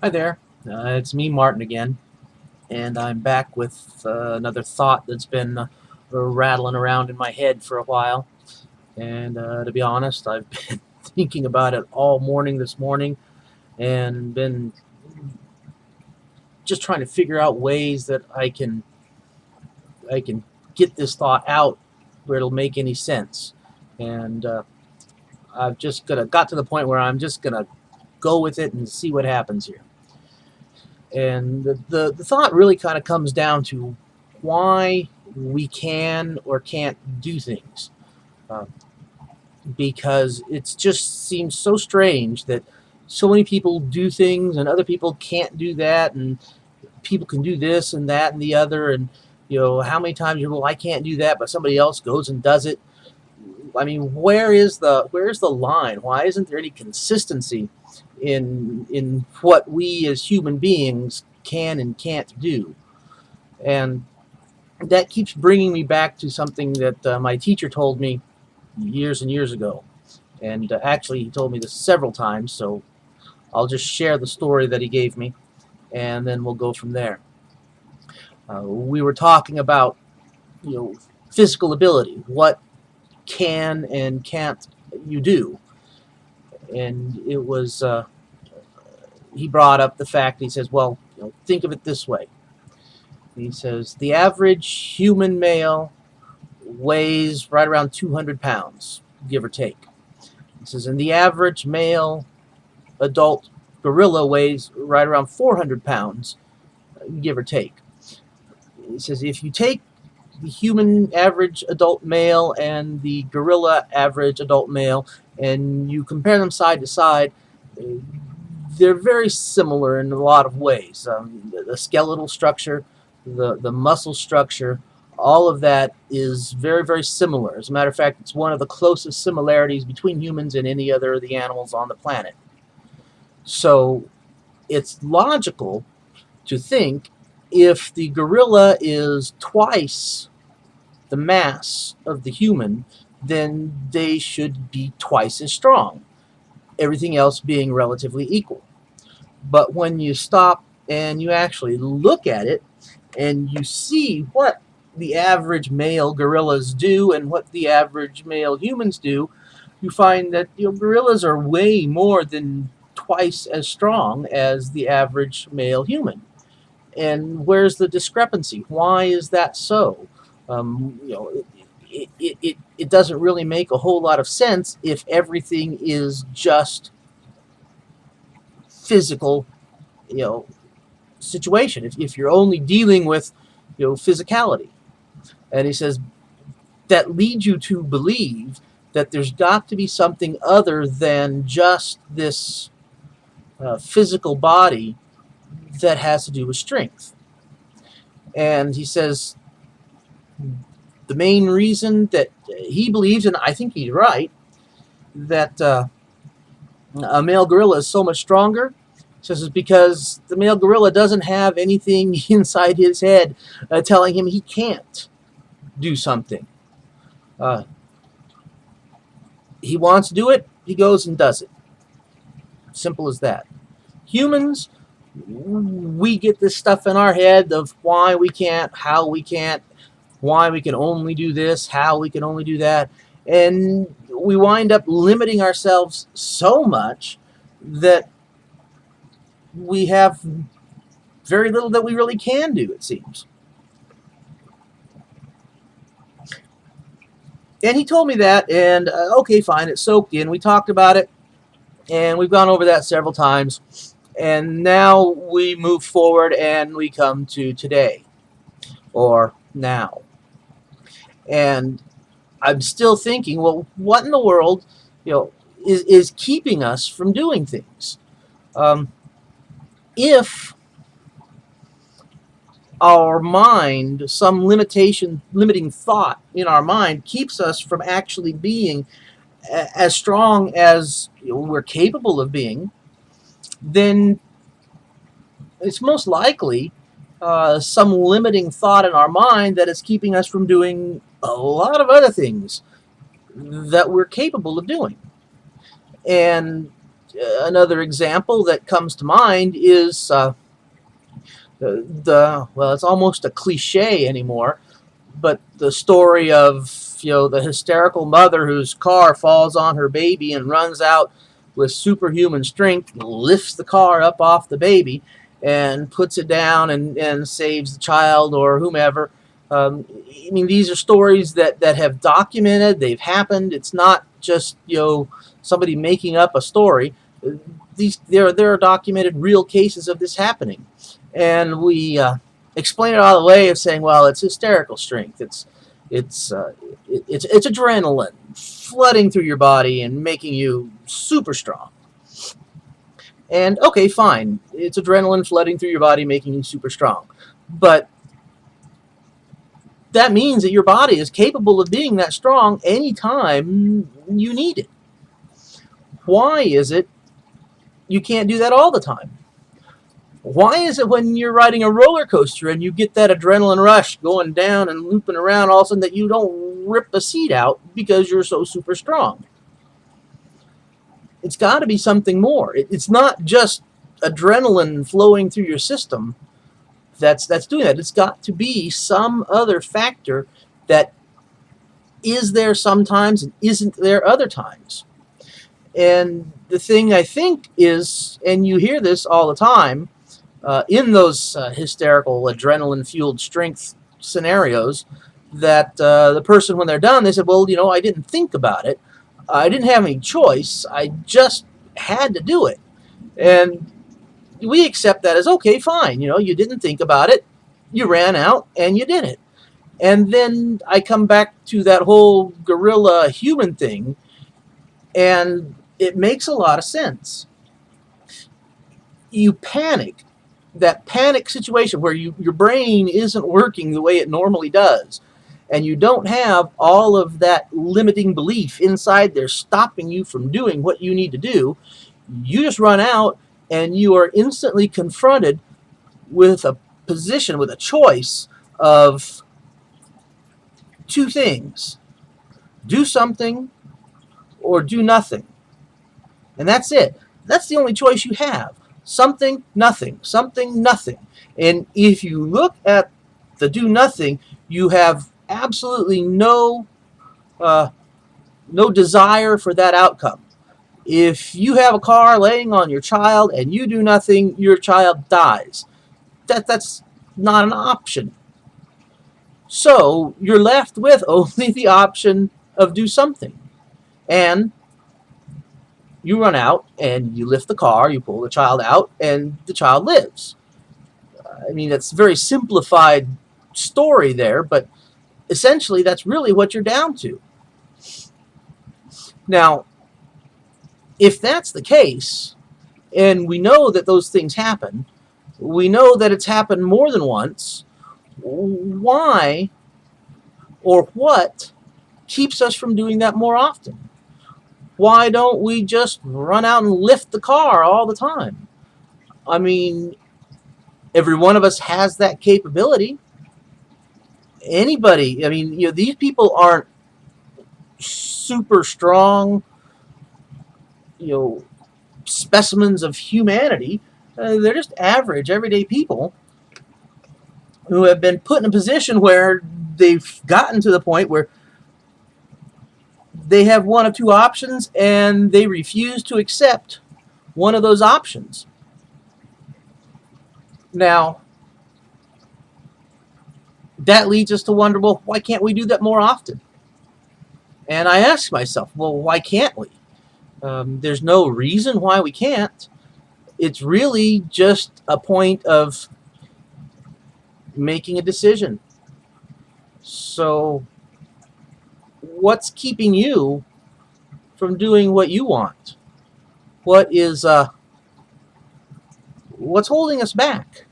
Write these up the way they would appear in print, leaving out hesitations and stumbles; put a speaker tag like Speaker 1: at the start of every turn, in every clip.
Speaker 1: Hi there, it's me, Martin, again, and I'm back with another thought that's been rattling around in my head for a while. And to be honest, I've been thinking about it all morning this morning and been just trying to figure out ways that I can get this thought out where it'll make any sense. And I've just got to the point where I'm just gonna go with it and see what happens here. And the thought really kind of comes down to why we can or can't do things. Uh, because it just seems so strange that so many people do things and other people can't do that, and people can do this and that and the other. And, how many times you're, well, I can't do that, but somebody else goes and does it. I mean, where's the line? Why isn't there any consistency in what we as human beings can and can't do? And that keeps bringing me back to something that my teacher told me years and years ago. And actually, he told me this several times, so I'll just share the story that he gave me, and then we'll go from there. We were talking about, you know, physical ability. What can and can't you do? And it was he brought up the fact. He says, "Well, think of it this way." He says the average human male weighs right around 200 pounds, give or take. He says, and the average male adult gorilla weighs right around 400 pounds, give or take. He says, if you take the human average adult male and the gorilla average adult male and you compare them side to side, they're very similar in a lot of ways. The skeletal structure, the muscle structure, all of that is very, very similar. As a matter of fact, it's one of the closest similarities between humans and any other of the animals on the planet. So it's logical to think if the gorilla is twice the mass of the human, then they should be twice as strong, everything else being relatively equal. But when you stop and you actually look at it and you see what the average male gorillas do and what the average male humans do, you find that gorillas are way more than twice as strong as the average male human. And where's the discrepancy? Why is that so? Um, you know, it doesn't really make a whole lot of sense if everything is just physical, you know, situation. If you're only dealing with, physicality. And he says that leads you to believe that there's got to be something other than just this physical body that has to do with strength. And he says the main reason that he believes, and I think he's right, that a male gorilla is so much stronger, says is because the male gorilla doesn't have anything inside his head telling him he can't do something. Uh, he wants to do it, he goes and does it. Simple as that. Humans, we get this stuff in our head of why we can't, how we can't, why we can only do this, how we can only do that. And we wind up limiting ourselves so much that we have very little that we really can do, it seems. And he told me that, and okay, fine, it soaked in. We talked about it, and we've gone over that several times. And now we move forward and we come to today, or now. And I'm still thinking, well, what in the world, is keeping us from doing things? If our mind, some limiting thought in our mind, keeps us from actually being as strong as we're capable of being, then it's most likely some limiting thought in our mind that is keeping us from doing a lot of other things that we're capable of doing. And Another example that comes to mind is well, it's almost a cliche anymore, but the story of the hysterical mother whose car falls on her baby and runs out with superhuman strength, lifts the car up off the baby and puts it down and saves the child or whomever. I mean, these are stories that have documented. They've happened. It's not just somebody making up a story. There are documented real cases of this happening, and we explain it all the way of saying, well, it's hysterical strength. It's adrenaline flooding through your body and making you super strong. And okay, fine, it's adrenaline flooding through your body making you super strong, but that means that your body is capable of being that strong anytime you need it. Why is it you can't do that all the time? Why is it when you're riding a roller coaster and you get that adrenaline rush going down and looping around, all of a sudden that you don't rip a seat out because you're so super strong? It's got to be something more. It's not just adrenaline flowing through your system that's doing that. It's got to be some other factor that is there sometimes and isn't there other times. And the thing I think is, and you hear this all the time, in those hysterical adrenaline-fueled strength scenarios, that the person, when they're done, they said, well, I didn't think about it. I didn't have any choice. I just had to do it. And we accept that as, okay, fine. You didn't think about it. You ran out and you did it. And then I come back to that whole gorilla human thing, and it makes a lot of sense. You panic. That panic situation where your brain isn't working the way it normally does, and you don't have all of that limiting belief inside there stopping you from doing what you need to do. You just run out and you are instantly confronted with a position, with a choice of two things: do something or do nothing. And that's it. That's the only choice you have. Something, nothing. Something, nothing. And if you look at the do nothing, you have absolutely no desire for that outcome. If you have a car laying on your child and you do nothing, your child dies. That's not an option. So you're left with only the option of do something. And you run out and you lift the car, you pull the child out, and the child lives. I mean, that's a very simplified story there, but essentially that's really what you're down to. Now, if that's the case, and we know that those things happen, we know that it's happened more than once, why or what keeps us from doing that more often? Why don't we just run out and lift the car all the time? I mean, every one of us has that capability. Anybody, I mean, these people aren't super strong, specimens of humanity. They're just average, everyday people who have been put in a position where they've gotten to the point where they have one of two options and they refuse to accept one of those options. Now, that leads us to wonder, well, why can't we do that more often? And I ask myself, well, why can't we? There's no reason why we can't. It's really just a point of making a decision. So what's keeping you from doing what you want? What's holding us back?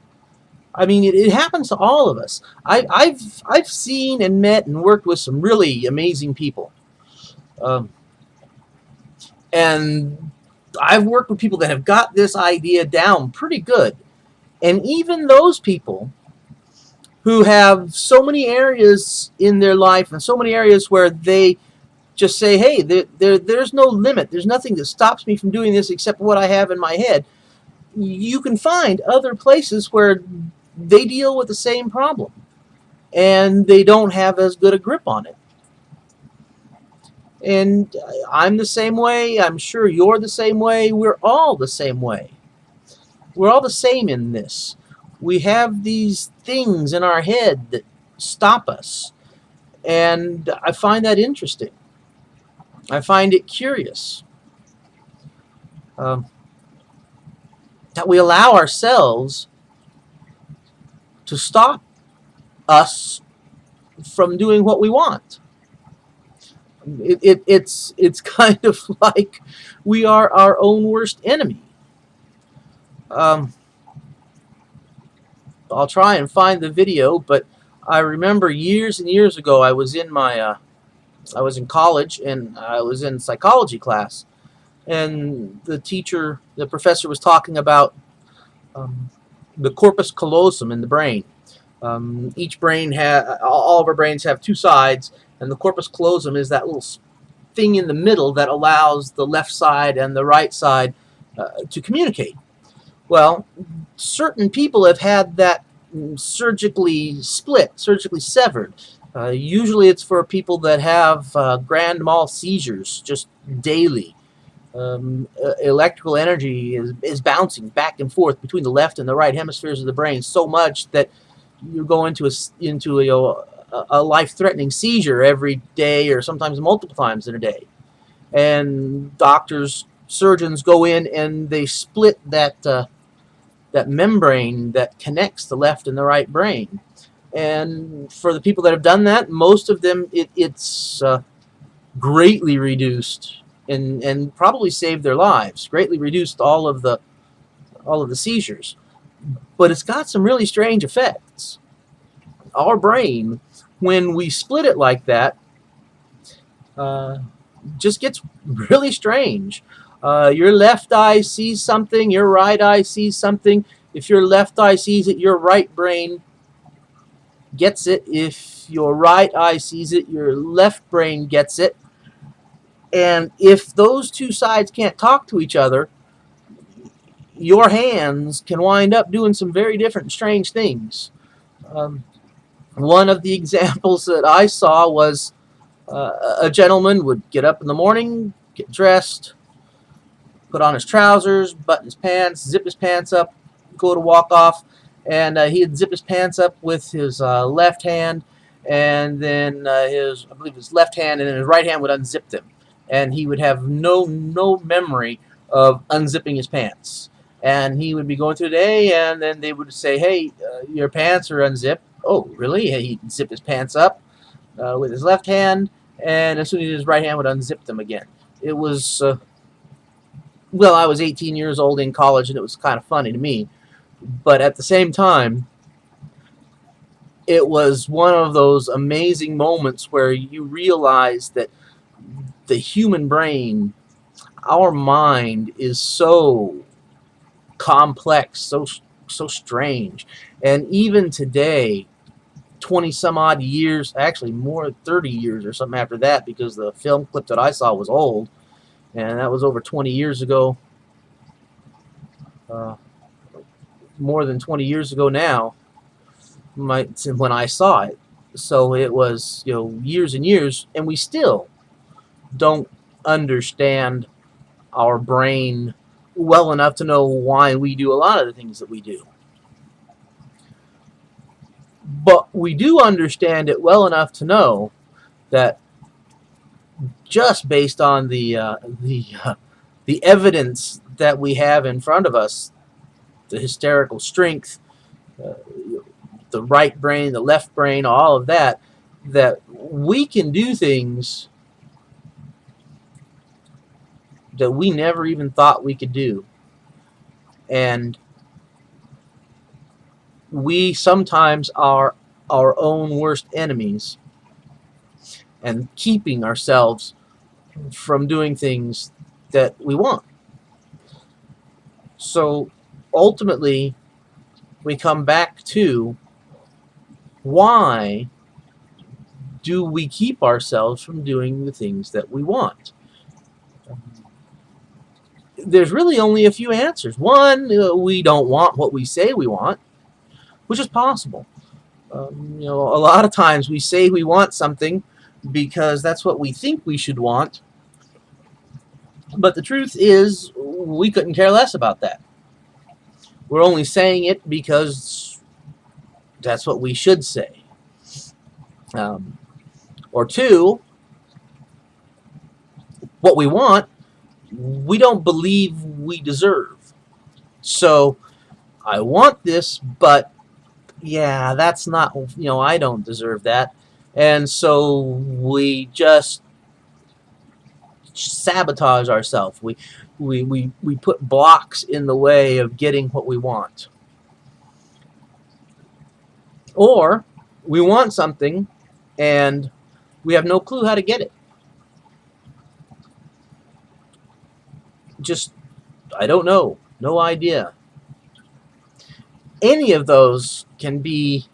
Speaker 1: I mean, it happens to all of us. I've seen and met and worked with some really amazing people, and I've worked with people that have got this idea down pretty good. And even those people who have so many areas in their life and so many areas where they just say, hey, there's no limit. There's nothing that stops me from doing this except what I have in my head. You can find other places where they deal with the same problem, and they don't have as good a grip on it. And I'm the same way. I'm sure you're the same way. We're all the same way. We're all the same in this. We have these things in our head that stop us. And I find that interesting. I find it curious. That we allow ourselves to stop us from doing what we want. It's kind of like we are our own worst enemy. I'll try and find the video, but I remember years and years ago I was in college, and I was in psychology class, and the professor was talking about the corpus callosum in the brain. Each brain all of our brains have two sides, and the corpus callosum is that little thing in the middle that allows the left side and the right side to communicate. Well, certain people have had that surgically split, surgically severed. Usually it's for people that have grand mal seizures just daily. Electrical energy is bouncing back and forth between the left and the right hemispheres of the brain so much that you go into a life-threatening seizure every day, or sometimes multiple times in a day. And surgeons go in and they split that membrane that connects the left and the right brain. And for the people that have done that, most of them, it's greatly reduced and probably saved their lives. Greatly reduced all of the seizures. But it's got some really strange effects. Our brain, when we split it like that, just gets really strange. Your left eye sees something, your right eye sees something. If your left eye sees it, your right brain gets it. If your right eye sees it, your left brain gets it. And if those two sides can't talk to each other, your hands can wind up doing some very different strange things. One of the examples that I saw was a gentleman would get up in the morning, get dressed, put on his trousers, button his pants, zip his pants up, go to walk off, and he'd zip his pants up with his left hand, and then I believe his left hand, and then his right hand would unzip them, and he would have no memory of unzipping his pants. And he would be going through the day, and then they would say, hey, your pants are unzipped. Oh, really? He'd zip his pants up with his left hand, and as soon as his right hand would unzip them again. It was, well, I was 18 years old in college, and it was kind of funny to me. But at the same time, it was one of those amazing moments where you realize that the human brain, our mind, is so complex, so strange. And even today, 20 some odd years, actually more 30 years or something after that, because the film clip that I saw was old, and that was over 20 years ago, more than 20 years ago now, when I saw it. So it was, years and years, and we still don't understand our brain well enough to know why we do a lot of the things that we do. But we do understand it well enough to know that just based on the evidence that we have in front of us, the hysterical strength, the right brain, the left brain, all of that, that we can do things that we never even thought we could do. And we sometimes are our own worst enemies and keeping ourselves from doing things that we want. So ultimately, we come back to, why do we keep ourselves from doing the things that we want? There's really only a few answers. One, we don't want what we say we want, which is possible. A lot of times we say we want something because that's what we think we should want, but the truth is we couldn't care less about that. We're only saying it because that's what we should say. Or two, what we want, we don't believe we deserve. So I want this, but yeah, that's not, I don't deserve that. And so we just sabotage ourselves. We put blocks in the way of getting what we want. Or we want something and we have no clue how to get it. Just, I don't know. No idea. Any of those can be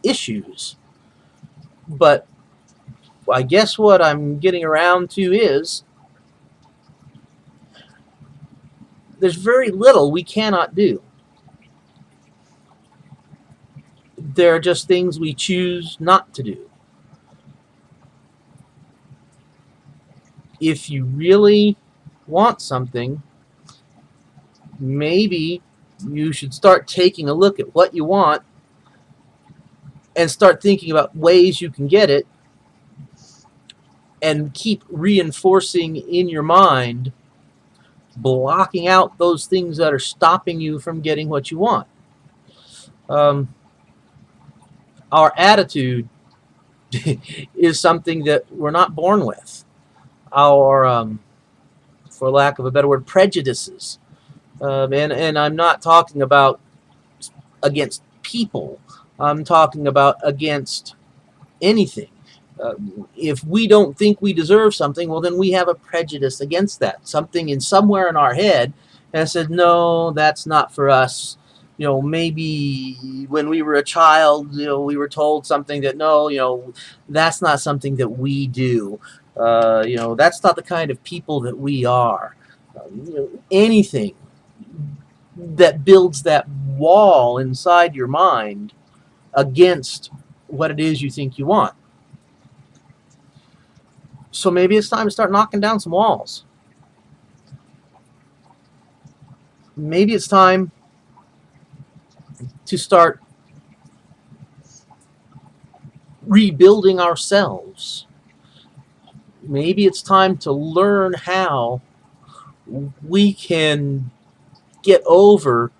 Speaker 1: issues. But I guess what I'm getting around to is there's very little we cannot do. There are just things we choose not to do. If you really want something, maybe you should start taking a look at what you want and start thinking about ways you can get it, and keep reinforcing in your mind, blocking out those things that are stopping you from getting what you want. Our attitude is something that we're not born with. Our, for lack of a better word, prejudices. And I'm not talking about against people. I'm talking about against anything. If we don't think we deserve something, well, then we have a prejudice against that. Something in somewhere in our head that says, no, that's not for us. Maybe when we were a child, we were told something that, no, that's not something that we do. That's not the kind of people that we are. Anything that builds that wall inside your mind against what it is you think you want. So maybe it's time to start knocking down some walls. Maybe it's time to start rebuilding ourselves. Maybe it's time to learn how we can get over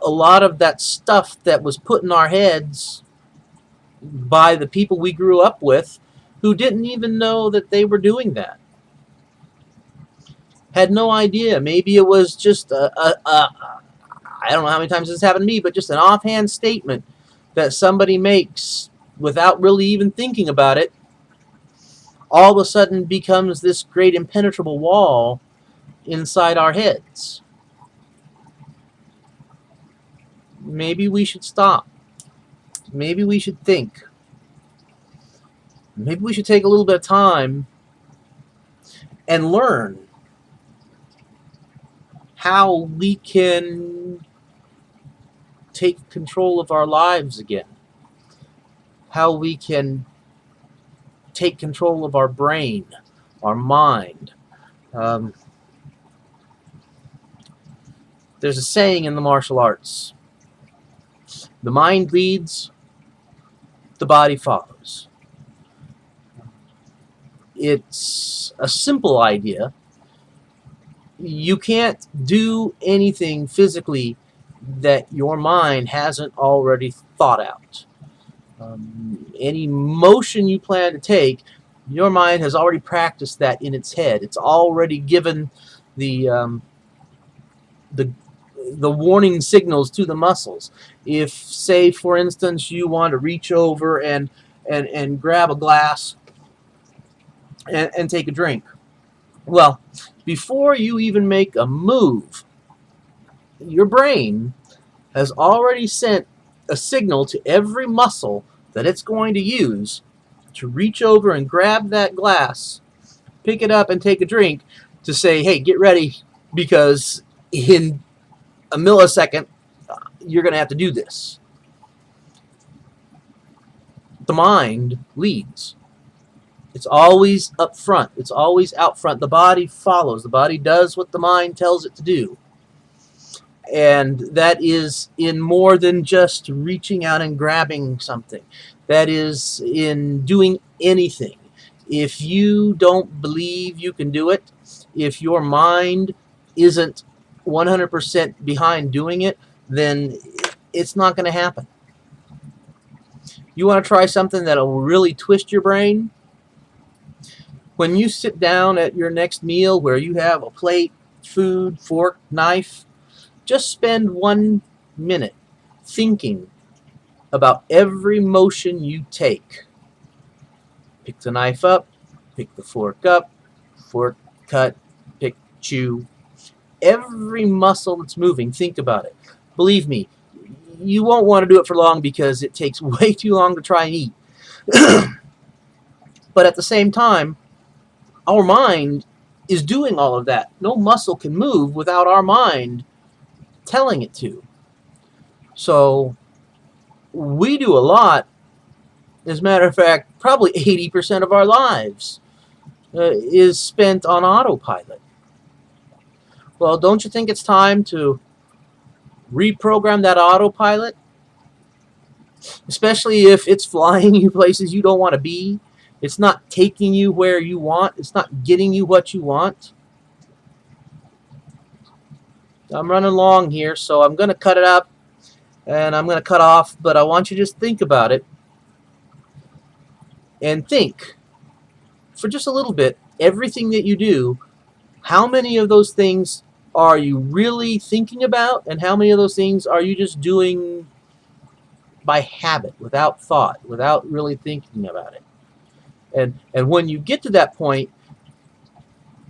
Speaker 1: a lot of that stuff that was put in our heads by the people we grew up with, who didn't even know that they were doing that. Had no idea. Maybe it was just I don't know how many times this happened to me, but just an offhand statement that somebody makes without really even thinking about it, all of a sudden becomes this great impenetrable wall inside our heads. Maybe we should stop. Maybe we should think. Maybe we should take a little bit of time and learn how we can take control of our lives again. How we can take control of our brain, our mind. There's a saying in the martial arts: the mind leads, the body follows. It's a simple idea. You can't do anything physically that your mind hasn't already thought out. Any motion you plan to take, your mind has already practiced that in its head. It's already given the warning signals to the muscles. If, say, for instance, you want to reach over and grab a glass and take a drink, well, before you even make a move, your brain has already sent a signal to every muscle that it's going to use to reach over and grab that glass, pick it up and take a drink, to say, hey, get ready, because in a millisecond you're going to have to do this. The mind leads. It's always up front. It's always out front. The body follows. The body does what the mind tells it to do. And that is in more than just reaching out and grabbing something. That is in doing anything. If you don't believe you can do it, if your mind isn't 100% behind doing it, then it's not going to happen. You want to try something that will really twist your brain? When you sit down at your next meal where you have a plate, food, fork, knife, just spend 1 minute thinking about every motion you take. Pick the knife up, pick the fork up, fork, cut, pick, chew. Every muscle that's moving, think about it. Believe me, you won't want to do it for long because it takes way too long to try and eat. But at the same time, our mind is doing all of that. No muscle can move without our mind telling it to. So we do a lot. As a matter of fact, probably 80% of our lives is spent on autopilot. Well, don't you think it's time to reprogram that autopilot? Especially if it's flying you places you don't want to be. It's not taking you where you want. It's not getting you what you want. I'm running long here, so I'm going to cut it up and I'm going to cut off, but I want you to just think about it and think for just a little bit, everything that you do, how many of those things are you really thinking about, and how many of those things are you just doing by habit, without thought, without really thinking about it? And when you get to that point,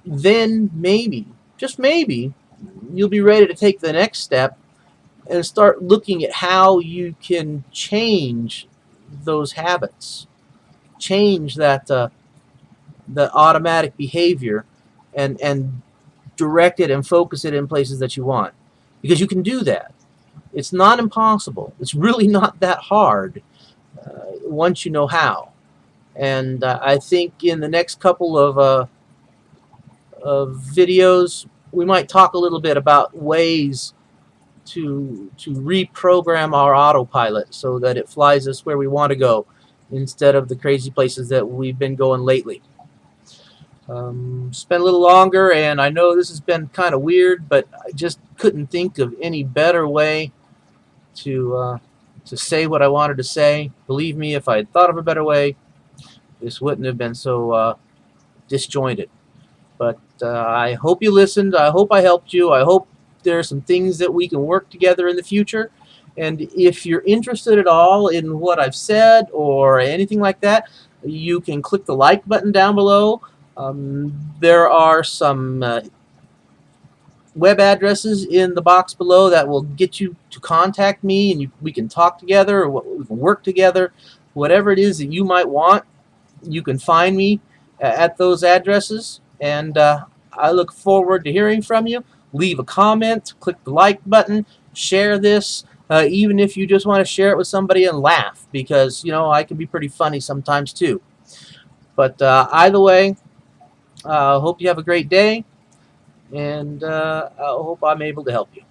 Speaker 1: then maybe, just maybe, you'll be ready to take the next step and start looking at how you can change those habits, change that the automatic behavior, and direct it and focus it in places that you want. Because you can do that. It's not impossible. It's really not that hard once you know how. And I think in the next couple of videos, we might talk a little bit about ways to reprogram our autopilot so that it flies us where we want to go instead of the crazy places that we've been going lately. Spent a little longer, and I know this has been kind of weird, but I just couldn't think of any better way to say what I wanted to say. Believe me, if I had thought of a better way, this wouldn't have been so disjointed. But I hope you listened. I hope I helped you. I hope there are some things that we can work together in the future. And if you're interested at all in what I've said or anything like that, you can click the like button down below. There are some web addresses in the box below that will get you to contact me, and we can talk together, or we can work together. Whatever it is that you might want, you can find me at those addresses. And I look forward to hearing from you. Leave a comment, click the like button, share this, even if you just want to share it with somebody and laugh, because, you know, I can be pretty funny sometimes too. But either way, I hope you have a great day, and I hope I'm able to help you.